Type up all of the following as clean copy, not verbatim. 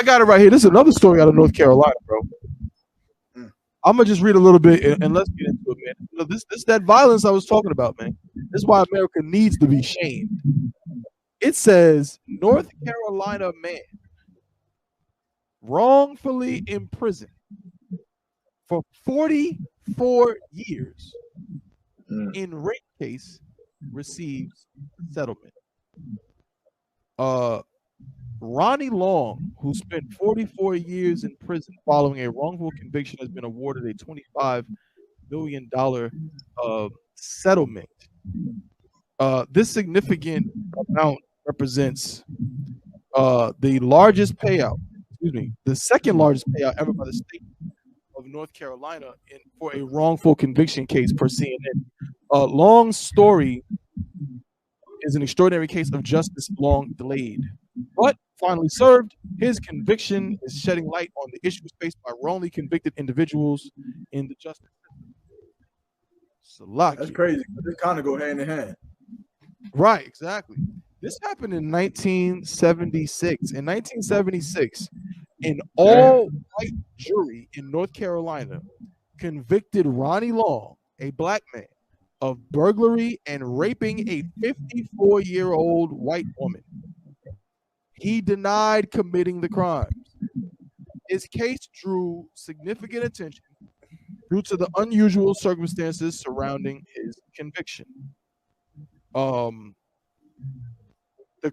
got it right here. This is another story out of North Carolina, bro. I'm gonna just read a little bit and let's get into it, man. You know, this that violence I was talking about, man. This is why America needs to be shamed. It says North Carolina man wrongfully imprisoned for 44 years in rape case receives settlement. Ronnie Long, who spent 44 years in prison following a wrongful conviction, has been awarded a $25 million settlement. This significant amount represents the largest payout, the second largest payout ever by the state of North Carolina for a wrongful conviction case per CNN. Long's story is an extraordinary case of justice long delayed, but finally served. His conviction is shedding light on the issues faced by wrongly convicted individuals in the justice system. That's crazy. They kind of go hand in hand. Right, exactly. This happened in 1976. In 1976, an all-white jury in North Carolina convicted Ronnie Long, a black man, of burglary and raping a 54-year-old white woman. He denied committing the crimes. His case drew significant attention due to the unusual circumstances surrounding his conviction. The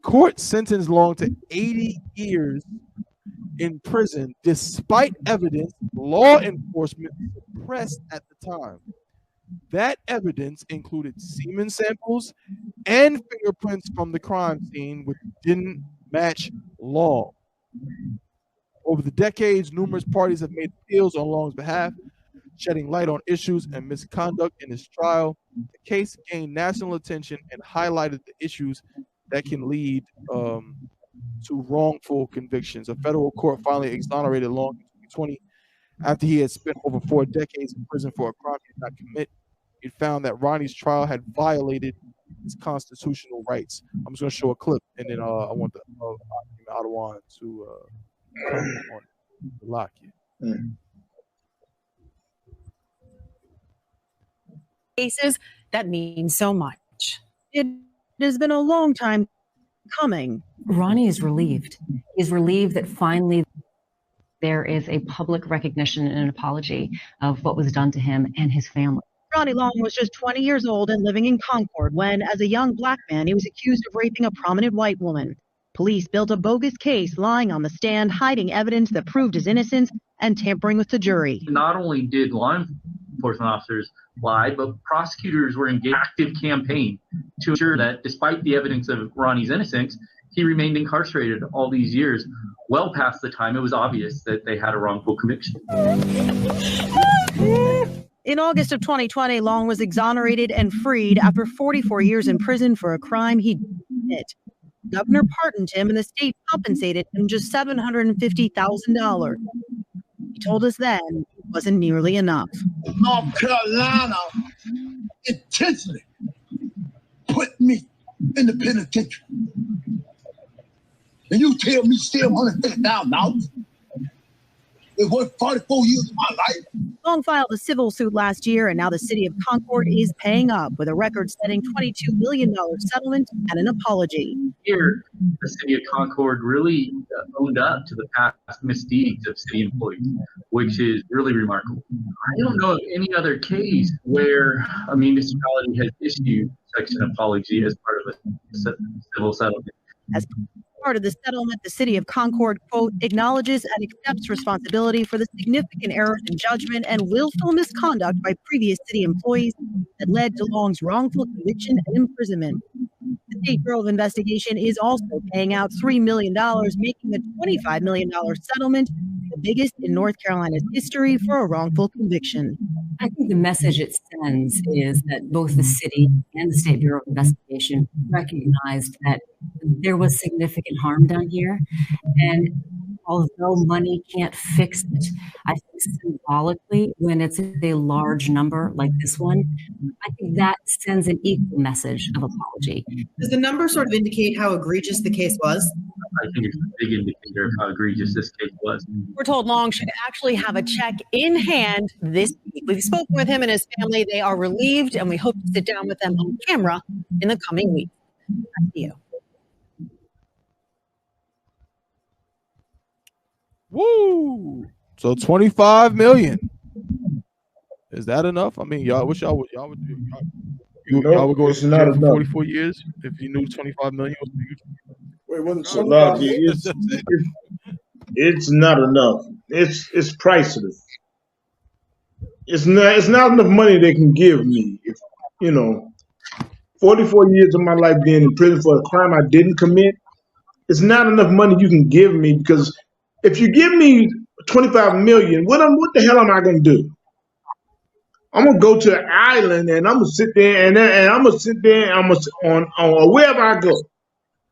court sentenced Long to 80 years in prison despite evidence law enforcement suppressed at the time. That evidence included semen samples and fingerprints from the crime scene, which didn't match Long. Over the decades, numerous parties have made appeals on Long's behalf, shedding light on issues and misconduct in his trial. The case gained national attention and highlighted the issues that can lead to wrongful convictions. A federal court finally exonerated Long in 2020 after he had spent over 4 decades in prison for a crime he did not commit. It found that Ronnie's trial had violated his constitutional rights. I'm just going to show a clip, and then I want the Ottawa to comment on the lock here. Cases that mean so much. It has been a long time coming. Ronnie is relieved. He's relieved that finally there is a public recognition and an apology of what was done to him and his family. Ronnie Long was just 20 years old and living in Concord when, as a young black man, he was accused of raping a prominent white woman. Police built a bogus case, lying on the stand, hiding evidence that proved his innocence, and tampering with the jury. Not only did law enforcement officers lie, but prosecutors were engaged in an active campaign to ensure that despite the evidence of Ronnie's innocence, he remained incarcerated all these years, well past the time it was obvious that they had a wrongful conviction. In August of 2020, Long was exonerated and freed after 44 years in prison for a crime he didn't commit. The governor pardoned him and the state compensated him just $750,000. He told us then it wasn't nearly enough. North Carolina intentionally put me in the penitentiary. And you tell me still $150,000? It worked 44 years of my life. Long filed a civil suit last year, and now the city of Concord is paying up with a record-setting $22 million settlement and an apology. Here, the city of Concord really owned up to the past misdeeds of city employees, which is really remarkable. I don't know of any other case where a municipality has issued such an apology as part of a civil settlement. As part of the settlement, the city of Concord, quote, acknowledges and accepts responsibility for the significant errors in judgment and willful misconduct by previous city employees that led to Long's wrongful conviction and imprisonment. The State Bureau of Investigation is also paying out $3 million, making the $25 million settlement the biggest in North Carolina's history for a wrongful conviction. I think the message it sends is that both the city and the State Bureau of Investigation recognized that there was significant harm done here. And although money can't fix it, I think symbolically, when it's a large number like this one, I think that sends an equal message of apology. Does the number sort of indicate how egregious the case was? I think it's a big indicator of how egregious this case was. We're told Long should actually have a check in hand this week. We've spoken with him and his family. They are relieved, and we hope to sit down with them on camera in the coming weeks. Back to you. Woo! So 25 million. Is that enough? I mean, y'all wish y'all would do. Y'all would go to jail for 44 years if you knew 25 million was huge. Wait, wasn't So, it's not enough. It's priceless. It's not enough money they can give me. If 44 years of my life being in prison for a crime I didn't commit, it's not enough money you can give me, because if you give me 25 million, what the hell am I gonna do? I'm gonna go to an island and I'm gonna sit there and I'm gonna sit there and on wherever I go.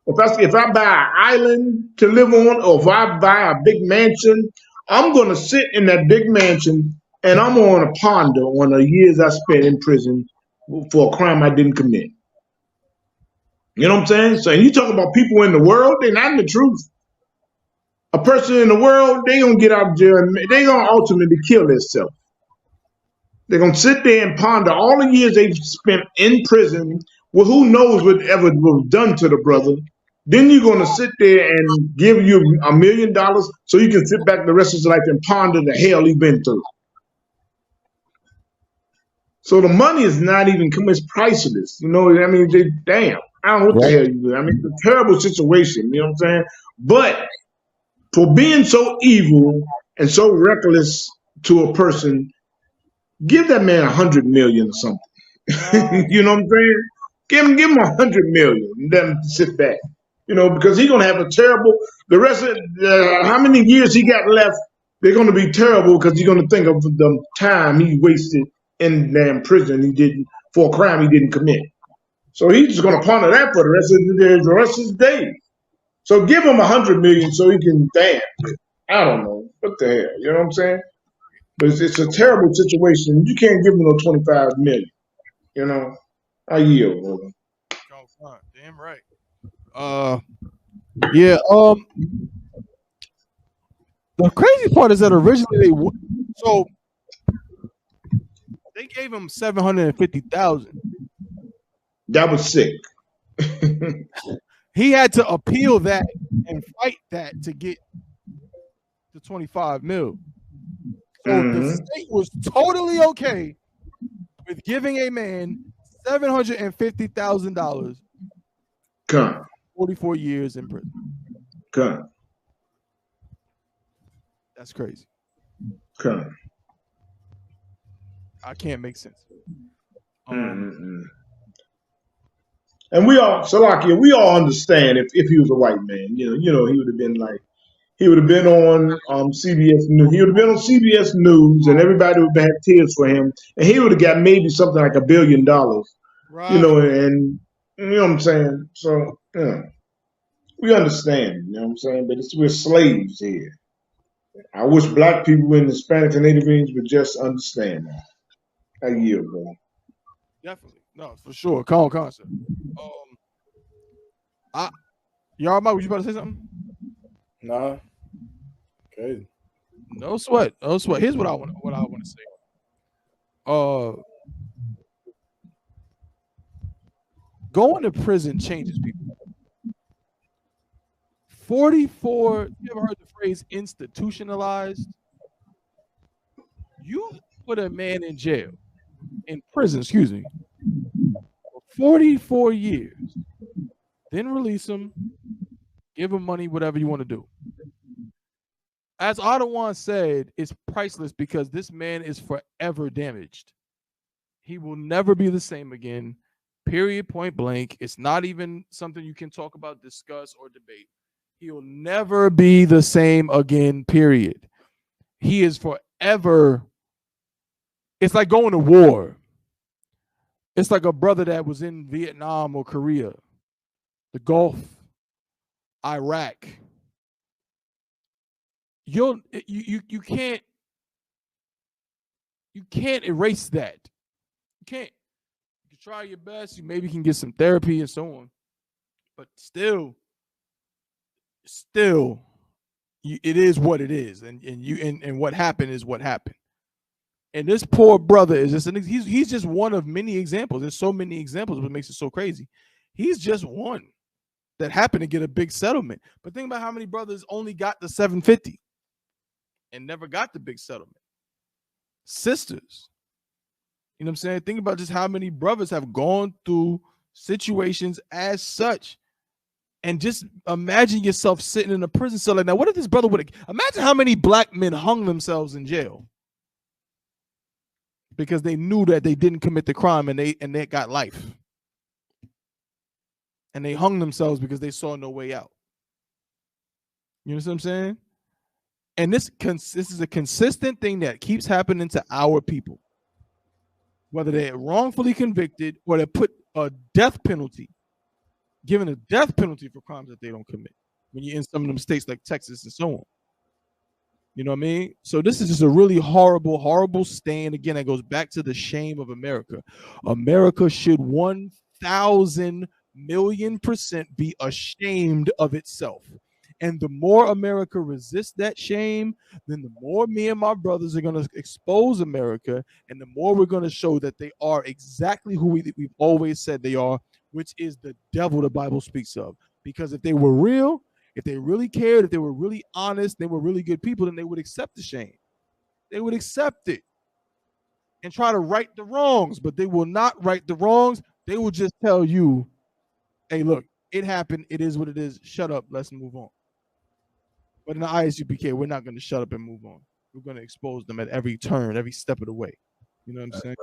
If I buy an island to live on, or if I buy a big mansion, I'm gonna sit in that big mansion and I'm gonna ponder on the years I spent in prison for a crime I didn't commit. You know what I'm saying? So you talk about people in the world, they're not in the truth. A person in the world, they gonna get out of jail and they gonna ultimately kill themselves. They're going to sit there and ponder all the years they've spent in prison. Well, who knows whatever was done to the brother. Then you're going to sit there and give you $1 million so you can sit back the rest of his life and ponder the hell he's been through. So the money is not even coming. It's priceless. I mean, damn. I don't know what the hell you do. I mean, it's a terrible situation. You know what I'm saying? But for being so evil and so reckless to a person, give that man 100 million or something. You know what I'm saying? Give him 100 million and let him sit back. Because he's gonna have a terrible. The rest of how many years he got left, they're gonna be terrible, because he's gonna think of the time he wasted in damn prison he didn't for a crime he didn't commit. So he's just gonna ponder that for the rest of his days. So give him 100 million so he can I don't know what the hell. You know what I'm saying? But it's a terrible situation. You can't give him no 25 million. I yield, brother. Oh, damn right. Yeah. The crazy part is that originally they gave him 750,000. That was sick. He had to appeal that and fight that to get the 25 mil. So the state was totally okay with giving a man $750,000. 44 years in prison. That's crazy. I can't make sense. And we all, Salakia, we all understand if he was a white man, he would have been like, he would have been on CBS News. He would have been on CBS News, and everybody would have had tears for him. And he would have got maybe something like $1 billion. Right. And you know what I'm saying? So, we understand, you know what I'm saying? But we're slaves here. I wish black people in Hispanic and Native Indians would just understand that. I yield, bro. Definitely. No, for sure. Calm concept. Y'all, Mike, was you about to say something? Nah. Okay. No sweat. Here's what I want to say. Going to prison changes people. 44. You ever heard the phrase institutionalized? You put a man in prison, for 44 years, then release him, give him money, whatever you want to do. As Ottawa said, it's priceless because this man is forever damaged. He will never be the same again, period, point blank. It's not even something you can talk about, discuss, or debate. He'll never be the same again, period. He is forever. It's like going to war. It's like a brother that was in Vietnam or Korea, the Gulf, Iraq. You can't erase that. You can't. You can try your best. You maybe can get some therapy and so on, but still, still, it is what it is, and what happened is what happened. And this poor brother is just he's just one of many examples. There's so many examples, what makes it so crazy. He's just one that happened to get a big settlement. But think about how many brothers only got the 750 and never got the big settlement. Sisters. You know what I'm saying? Think about just how many brothers have gone through situations as such. And just imagine yourself sitting in a prison cell like that. What if this brother would have? Imagine how many black men hung themselves in jail because they knew that they didn't commit the crime and they got life. And they hung themselves because they saw no way out. You know what I'm saying? And this is a consistent thing that keeps happening to our people. Whether they're wrongfully convicted or they're put a death penalty, given a death penalty for crimes that they don't commit. When you're in some of them states like Texas and so on. You know what I mean? So this is just a really horrible, horrible stand. Again, that goes back to the shame of America. America should 1,000 million% be ashamed of itself. And the more America resists that shame, then the more me and my brothers are going to expose America, and the more we're going to show that they are exactly who we've always said they are, which is the devil the Bible speaks of. Because if they were real, if they really cared, if they were really honest, they were really good people, then they would accept the shame. They would accept it and try to right the wrongs, but they will not right the wrongs. They will just tell you, hey, look, it happened. It is what it is. Shut up. Let's move on. But in the ISUPK, we're not going to shut up and move on. We're going to expose them at every turn, every step of the way. You know what I'm saying?